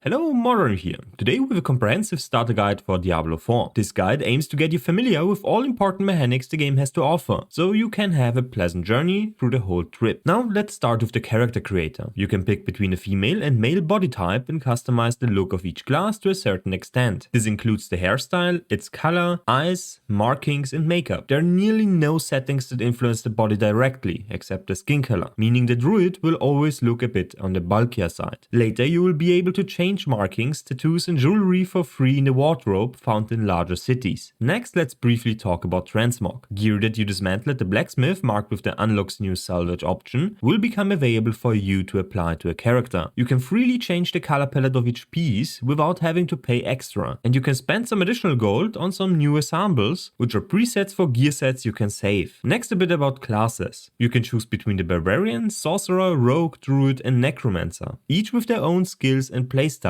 Hello, Modern here. Today we have a comprehensive starter guide for Diablo 4. This guide aims to get you familiar with all important mechanics the game has to offer, so you can have a pleasant journey through the whole trip. Now let's start with the character creator. You can pick between a female and male body type and customize the look of each class to a certain extent. This includes the hairstyle, its color, eyes, markings and makeup. There are nearly no settings that influence the body directly, except the skin color, meaning the druid will always look a bit on the bulkier side. Later you will be able to change markings, tattoos and jewelry for free in the wardrobe found in larger cities. Next, let's briefly talk about transmog. Gear that you dismantle at the blacksmith marked with the unlocks new salvage option will become available for you to apply to a character. You can freely change the color palette of each piece without having to pay extra, and you can spend some additional gold on some new ensembles, which are presets for gear sets you can save. Next, a bit about classes. You can choose between the barbarian, sorcerer, rogue, druid and necromancer, each with their own skills and playstyles.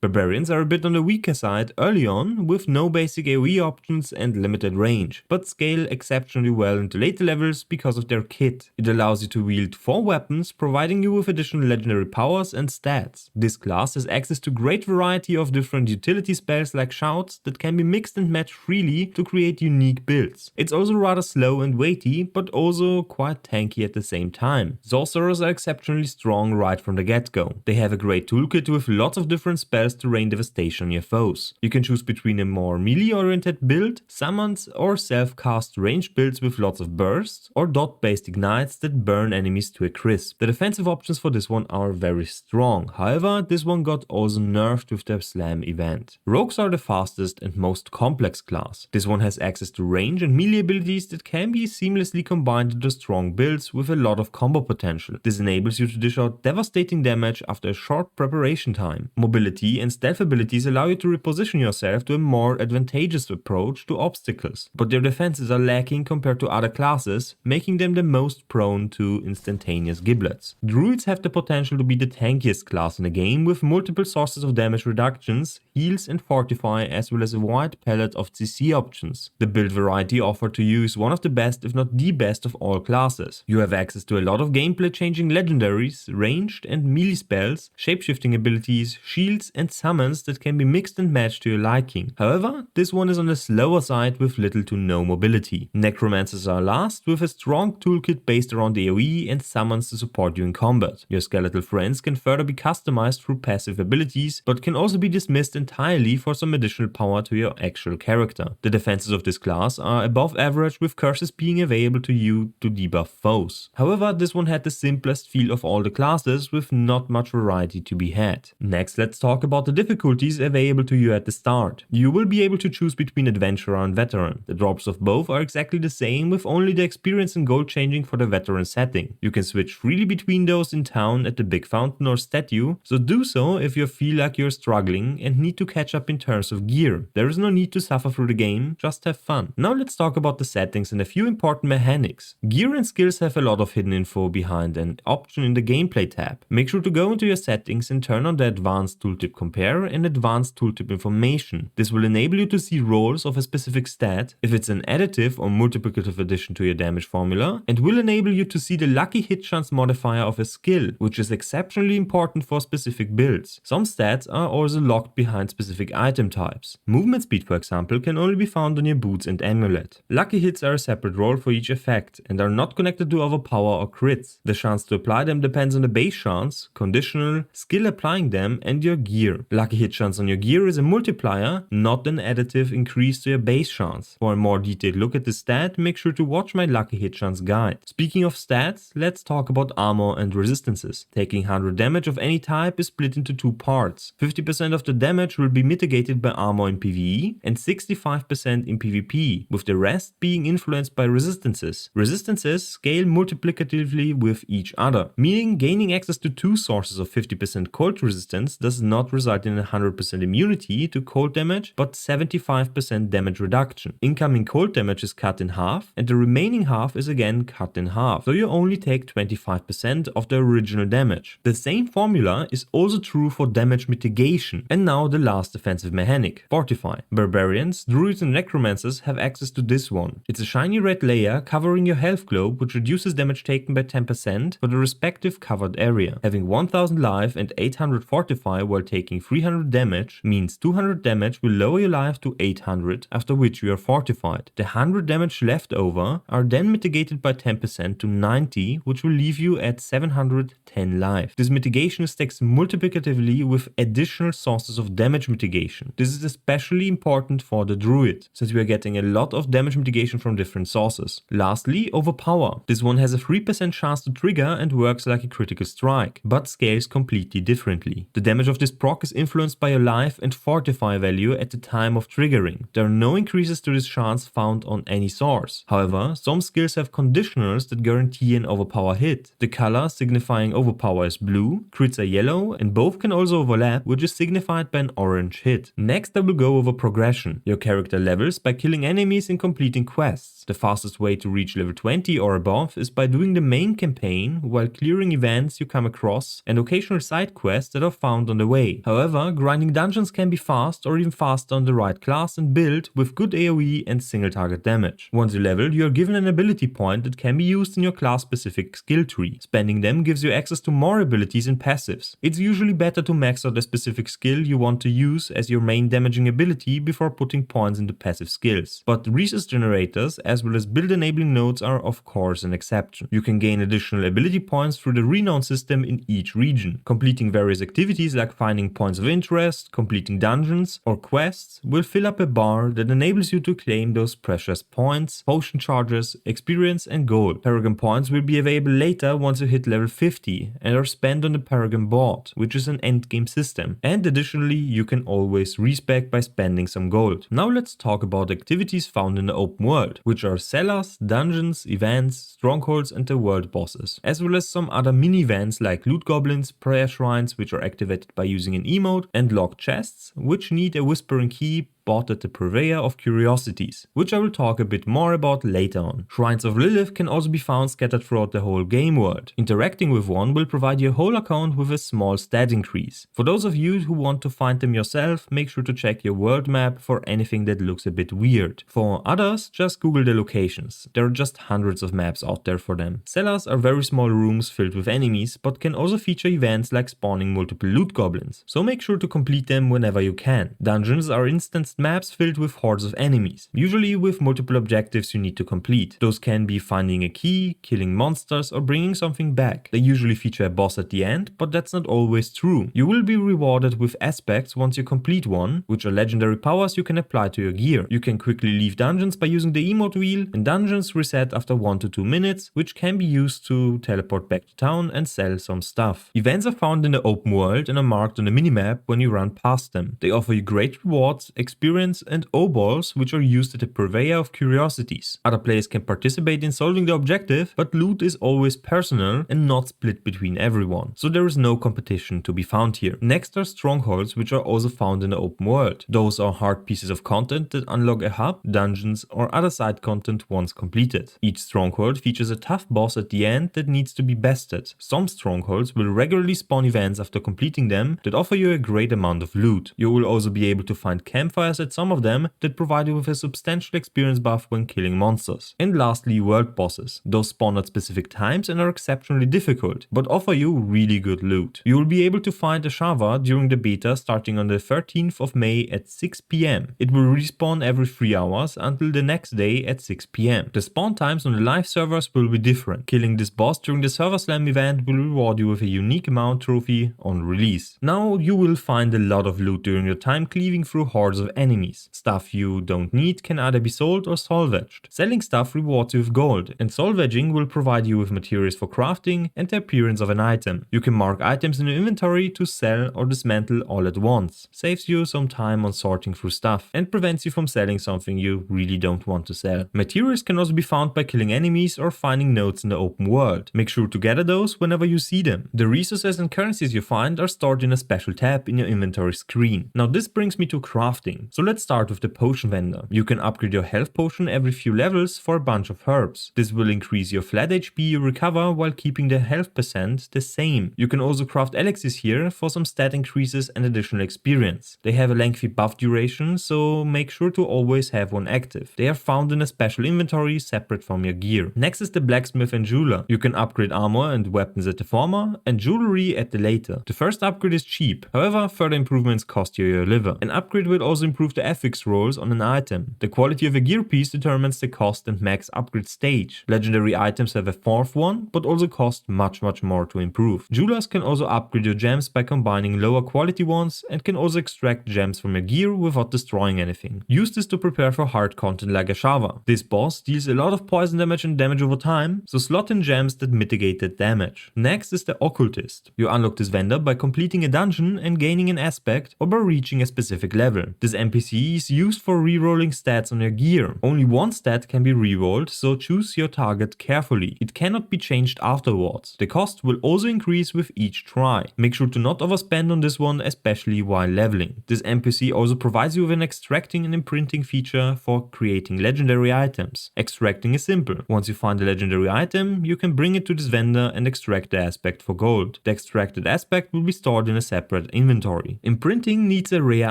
Barbarians are a bit on the weaker side early on, with no basic AoE options and limited range, but scale exceptionally well into later levels because of their kit. It allows you to wield 4 weapons, providing you with additional legendary powers and stats. This class has access to great variety of different utility spells like shouts that can be mixed and matched freely to create unique builds. It's also rather slow and weighty, but also quite tanky at the same time. Sorcerers are exceptionally strong right from the get-go. They have a great toolkit with lots of different spells to rain devastation on your foes. You can choose between a more melee-oriented build, summons or self-cast ranged builds with lots of bursts, or dot-based ignites that burn enemies to a crisp. The defensive options for this one are very strong, however this one got also nerfed with the slam event. Rogues are the fastest and most complex class. This one has access to range and melee abilities that can be seamlessly combined into strong builds with a lot of combo potential. This enables you to dish out devastating damage after a short preparation time. Mobility and stealth abilities allow you to reposition yourself to a more advantageous approach to obstacles, but their defenses are lacking compared to other classes, making them the most prone to instantaneous giblets. Druids have the potential to be the tankiest class in the game, with multiple sources of damage reductions, heals and fortify, as well as a wide palette of CC options. The build variety offered to you is one of the best, if not the best, of all classes. You have access to a lot of gameplay changing legendaries, ranged and melee spells, shapeshifting abilities, shields and summons that can be mixed and matched to your liking. However, this one is on the slower side with little to no mobility. Necromancers are last, with a strong toolkit based around AoE and summons to support you in combat. Your skeletal friends can further be customized through passive abilities, but can also be dismissed entirely for some additional power to your actual character. The defenses of this class are above average, with curses being available to you to debuff foes. However, this one had the simplest feel of all the classes, with not much variety to be had. Next, let's talk about the difficulties available to you at the start. You will be able to choose between adventurer and veteran. The drops of both are exactly the same, with only the experience and gold changing for the veteran setting. You can switch freely between those in town, at the big fountain or statue, so do so if you feel like you're struggling and need to catch up in terms of gear. There is no need to suffer through the game, just have fun. Now let's talk about the settings and a few important mechanics. Gear and skills have a lot of hidden info behind an option in the gameplay tab. Make sure to go into your settings and turn on the advanced tooltip compare and advanced tooltip information. This will enable you to see rolls of a specific stat, if it's an additive or multiplicative addition to your damage formula, and will enable you to see the lucky hit chance modifier of a skill, which is exceptionally important for specific builds. Some stats are also locked behind specific item types. Movement speed, for example, can only be found on your boots and amulet. Lucky hits are a separate roll for each effect and are not connected to overpower or crits. The chance to apply them depends on the base chance, conditional, skill applying them and your gear. Lucky hit chance on your gear is a multiplier, not an additive increase to your base chance. For a more detailed look at the stat, make sure to watch my lucky hit chance guide. Speaking of stats, let's talk about armor and resistances. Taking 100 damage of any type is split into 2 parts. 50% of the damage will be mitigated by armor in PvE and 65% in PvP, with the rest being influenced by resistances. Resistances scale multiplicatively with each other, meaning gaining access to 2 sources of 50% cold resistance does not result in 100% immunity to cold damage, but 75% damage reduction. Incoming cold damage is cut in half, and the remaining half is again cut in half, so you only take 25% of the original damage. The same formula is also true for damage mitigation. And now the last defensive mechanic, Fortify. Barbarians, druids and necromancers have access to this one. It's a shiny red layer covering your health globe, which reduces damage taken by 10% for the respective covered area. Having 1000 life and 800 Fortify fortify while taking 300 damage means 200 damage will lower your life to 800, after which you are fortified. The 100 damage left over are then mitigated by 10% to 90, which will leave you at 710 life. This mitigation stacks multiplicatively with additional sources of damage mitigation. This is especially important for the druid, since we are getting a lot of damage mitigation from different sources. Lastly, overpower. This one has a 3% chance to trigger and works like a critical strike, but scales completely differently. The damage of this proc is influenced by your life and fortify value at the time of triggering. There are no increases to this chance found on any source. However, some skills have conditionals that guarantee an overpower hit. The color signifying overpower is blue, crits are yellow, and both can also overlap, which is signified by an orange hit. Next, I will go over progression. Your character levels by killing enemies and completing quests. The fastest way to reach level 20 or above is by doing the main campaign while clearing events you come across and occasional side quests that are found on the way. However, grinding dungeons can be fast or even faster on the right class and build with good AoE and single target damage. Once you level, you are given an ability point that can be used in your class specific skill tree. Spending them gives you access to more abilities and passives. It's usually better to max out the specific skill you want to use as your main damaging ability before putting points into passive skills. But resource generators as well as build enabling nodes are of course an exception. You can gain additional ability points through the renown system in each region. Completing various activities like finding points of interest, completing dungeons or quests will fill up a bar that enables you to claim those precious points, potion charges, experience and gold. Paragon points will be available later once you hit level 50 and are spent on the Paragon board, which is an endgame system. And additionally, you can always respec by spending some gold. Now let's talk about activities found in the open world, which are cellars, dungeons, events, strongholds and the world bosses, as well as some other mini events like loot goblins, prayer shrines which are activated by using an emote, and locked chests which need a whispering key bought at the Purveyor of Curiosities, which I will talk a bit more about later on. Shrines of Lilith can also be found scattered throughout the whole game world. Interacting with one will provide your whole account with a small stat increase. For those of you who want to find them yourself, make sure to check your world map for anything that looks a bit weird. For others, just Google the locations. There are just hundreds of maps out there for them. Cellars are very small rooms filled with enemies, but can also feature events like spawning multiple loot goblins, so make sure to complete them whenever you can. Dungeons are instanced maps filled with hordes of enemies, usually with multiple objectives you need to complete. Those can be finding a key, killing monsters, or bringing something back. They usually feature a boss at the end, but that's not always true. You will be rewarded with aspects once you complete one, which are legendary powers you can apply to your gear. You can quickly leave dungeons by using the emote wheel, and dungeons reset after 1 to 2 minutes, which can be used to teleport back to town and sell some stuff. Events are found in the open world and are marked on the minimap when you run past them. They offer you great rewards, experience and O-balls which are used at the Purveyor of Curiosities. Other players can participate in solving the objective, but loot is always personal and not split between everyone, so there is no competition to be found here. Next are strongholds which are also found in the open world. Those are hard pieces of content that unlock a hub, dungeons or other side content once completed. Each stronghold features a tough boss at the end that needs to be bested. Some strongholds will regularly spawn events after completing them that offer you a great amount of loot. You will also be able to find campfires at some of them that provide you with a substantial experience buff when killing monsters. And lastly, world bosses. Those spawn at specific times and are exceptionally difficult, but offer you really good loot. You will be able to find a Shava during the beta starting on the 13th of May at 6 PM. It will respawn every 3 hours until the next day at 6 PM. The spawn times on the live servers will be different. Killing this boss during the Server Slam event will reward you with a unique mount trophy on release. Now you will find a lot of loot during your time cleaving through hordes of enemies. Stuff you don't need can either be sold or salvaged. Selling stuff rewards you with gold, and salvaging will provide you with materials for crafting and the appearance of an item. You can mark items in your inventory to sell or dismantle all at once. Saves you some time on sorting through stuff and prevents you from selling something you really don't want to sell. Materials can also be found by killing enemies or finding nodes in the open world. Make sure to gather those whenever you see them. The resources and currencies you find are stored in a special tab in your inventory screen. Now this brings me to crafting. So let's start with the potion vendor. You can upgrade your health potion every few levels for a bunch of herbs. This will increase your flat HP you recover while keeping the health percent the same. You can also craft elixirs here for some stat increases and additional experience. They have a lengthy buff duration, so make sure to always have one active. They are found in a special inventory separate from your gear. Next is the blacksmith and jeweler. You can upgrade armor and weapons at the former and jewelry at the later. The first upgrade is cheap, however further improvements cost you your liver. An upgrade will also improve the FX rolls on an item. The quality of a gear piece determines the cost and max upgrade stage. Legendary items have a fourth one, but also cost much more to improve. Jewelers can also upgrade your gems by combining lower quality ones and can also extract gems from your gear without destroying anything. Use this to prepare for hard content like Ashava. This boss deals a lot of poison damage and damage over time, so slot in gems that mitigate that damage. Next is the occultist. You unlock this vendor by completing a dungeon and gaining an aspect, or by reaching a specific level. This NPC is used for rerolling stats on your gear. Only one stat can be rerolled, so choose your target carefully. It cannot be changed afterwards. The cost will also increase with each try. Make sure to not overspend on this one, especially while leveling. This NPC also provides you with an extracting and imprinting feature for creating legendary items. Extracting is simple. Once you find a legendary item, you can bring it to this vendor and extract the aspect for gold. The extracted aspect will be stored in a separate inventory. Imprinting needs a rare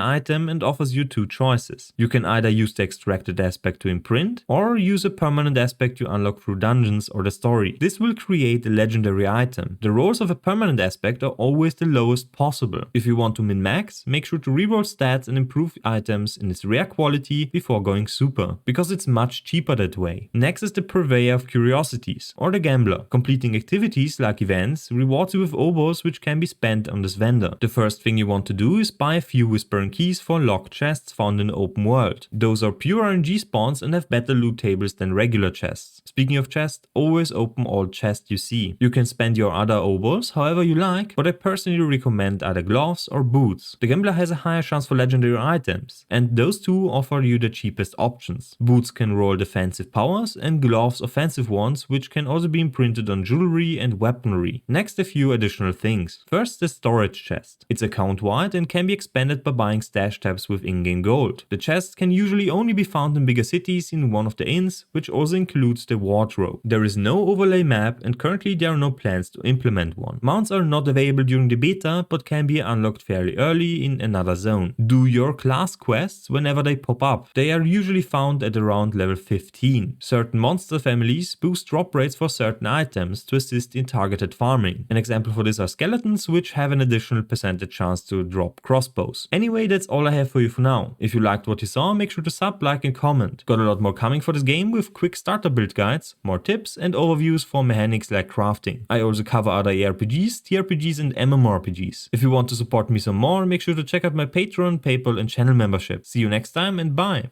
item and offers you two choices. You can either use the extracted aspect to imprint, or use a permanent aspect you unlock through dungeons or the story. This will create a legendary item. The rolls of a permanent aspect are always the lowest possible. If you want to min-max, make sure to reroll stats and improve items in its rare quality before going super, because it's much cheaper that way. Next is the purveyor of curiosities, or the gambler. Completing activities like events rewards you with obos which can be spent on this vendor. The first thing you want to do is buy a few whispering keys for locked chests found in the open world. Those are pure RNG spawns and have better loot tables than regular chests. Speaking of chests, always open all chests you see. You can spend your other obos however you like, but I personally recommend either gloves or boots. The gambler has a higher chance for legendary items, and those two offer you the cheapest options. Boots can roll defensive powers and gloves offensive ones, which can also be imprinted on jewelry and weaponry. Next, a few additional things. First, the storage chest. It's account wide and can be expanded by buying stash tabs with in-game gold. The chest can usually only be found in bigger cities in one of the inns, which also includes the wardrobe. There is no overlay map and currently there are no plans to implement one. Mounts are not available during the beta, but can be unlocked fairly early in another zone. Do your class quests whenever they pop up. They are usually found at around level 15. Certain monster families boost drop rates for certain items to assist in targeted farming. An example for this are skeletons, which have an additional percentage chance to drop crossbows. Anyway, that's all I have for you for now. If you liked what you saw, make sure to sub, like and comment. Got a lot more coming for this game with quick starter build guides, more tips and overviews for mechanics like crafting. I also cover other ARPGs, TRPGs and MMORPGs. If you want to support me some more, make sure to check out my Patreon, PayPal and channel membership. See you next time and bye!